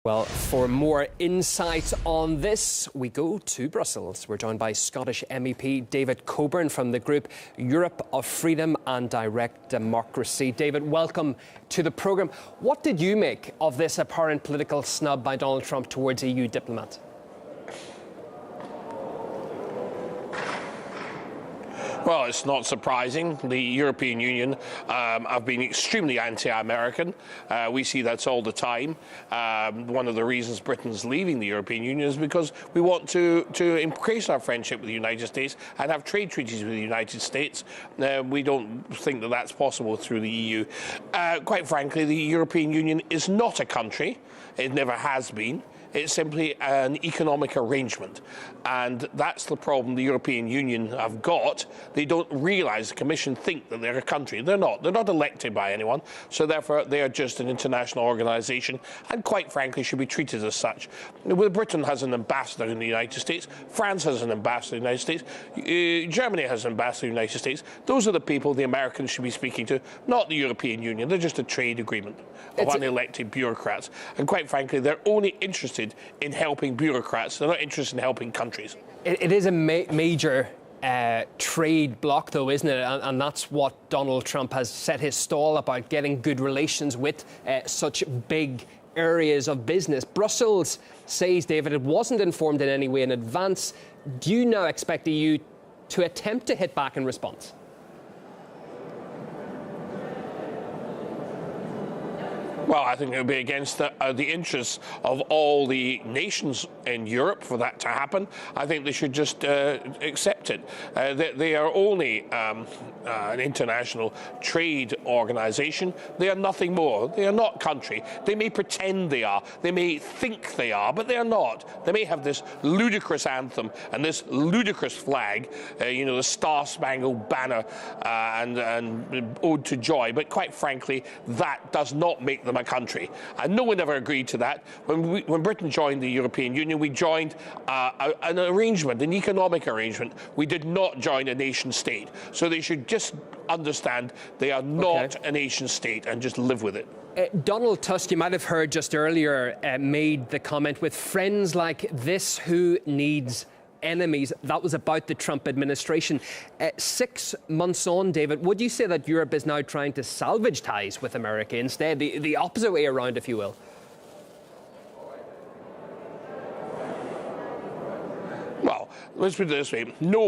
Well, for more insights on this, we go to Brussels. We're joined by Scottish MEP David Coburn from the group Europe of Freedom and Direct Democracy. David, welcome to the programme. What did you make of this apparent political snub by Donald Trump towards EU diplomats? Well, it's not surprising. The European Union have been extremely anti-American. We see that all the time. One of the reasons Britain's leaving the European Union is because we want to increase our friendship with the United States and have trade treaties with the United States. We don't think that that's possible through the EU. Quite frankly, the European Union is not a country. It never has been. It's simply an economic arrangement. And that's the problem the European Union have got. They don't realise, the Commission think that they're a country. They're not. They're not elected by anyone. So therefore, they are just an international organisation and quite frankly should be treated as such. Britain has an ambassador in the United States. France has an ambassador in the United States. Germany has an ambassador in the United States. Those are the people the Americans should be speaking to, not the European Union. They're just a trade agreement of unelected bureaucrats. And quite frankly, they're only interested in helping bureaucrats. They're not interested in helping countries. It is a major trade bloc, though, isn't it? And that's what Donald Trump has set his stall about, getting good relations with such big areas of business. Brussels says, David, it wasn't informed in any way in advance. Do you now expect the EU to attempt to hit back in response? Well, I think it would be against the interests of all the nations in Europe for that to happen. I think they should just accept it. They are only an international trade organisation. They are nothing more. They are not country. They may pretend they are. They may think they are, but they are not. They may have this ludicrous anthem and this ludicrous flag, the Star-Spangled Banner and Ode to Joy. But quite frankly, that does not make them a country. And no one ever agreed to that. When Britain joined the European Union, we joined an arrangement, an economic arrangement. We did not join a nation state. So they should just understand they are not a nation state and just live with it. Donald Tusk, you might have heard just earlier, made the comment, with friends like this, who needs enemies? That was about the Trump administration. 6 months on, David, would you say that Europe is now trying to salvage ties with America instead, the opposite way around, if you will? Well, let's put it this way. No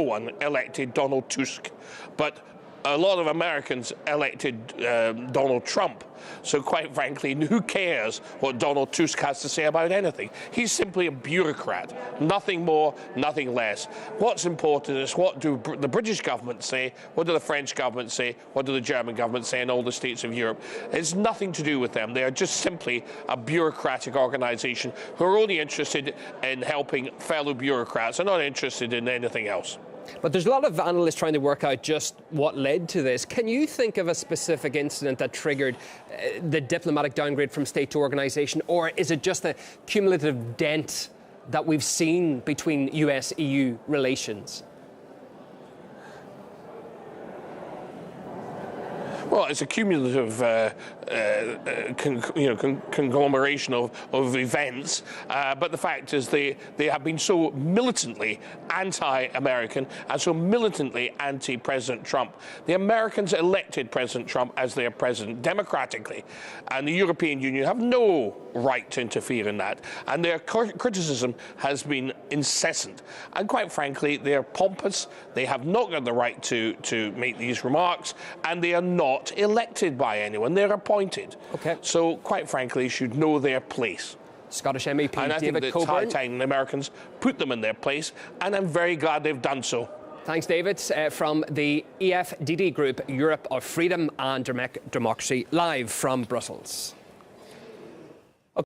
one elected Donald Tusk, but a lot of Americans elected Donald Trump. So quite frankly, who cares what Donald Tusk has to say about anything? He's simply a bureaucrat. Nothing more, nothing less. What's important is what do the British government say, what do the French government say, what do the German government say, and all the states of Europe. It's nothing to do with them. They are just simply a bureaucratic organisation who are only interested in helping fellow bureaucrats and not interested in anything else. But there's a lot of analysts trying to work out just what led to this. Can you think of a specific incident that triggered the diplomatic downgrade from state to organisation, or is it just a cumulative dent that we've seen between US-EU relations? Well, it's a cumulative conglomeration of events, but the fact is they have been so militantly anti-American and so militantly anti-President Trump. The Americans elected President Trump as their president democratically, and the European Union have no right to interfere in that. And their criticism has been incessant. And quite frankly, they're pompous. They have not got the right to make these remarks, and they are not elected by anyone. They're appointed. So quite frankly, should know their place. Scottish MEP and I David think Coburn. it's high time the Americans put them in their place, and I'm very glad they've done so. Thanks, David. From the EFDD group, Europe of Freedom and Democracy, live from Brussels.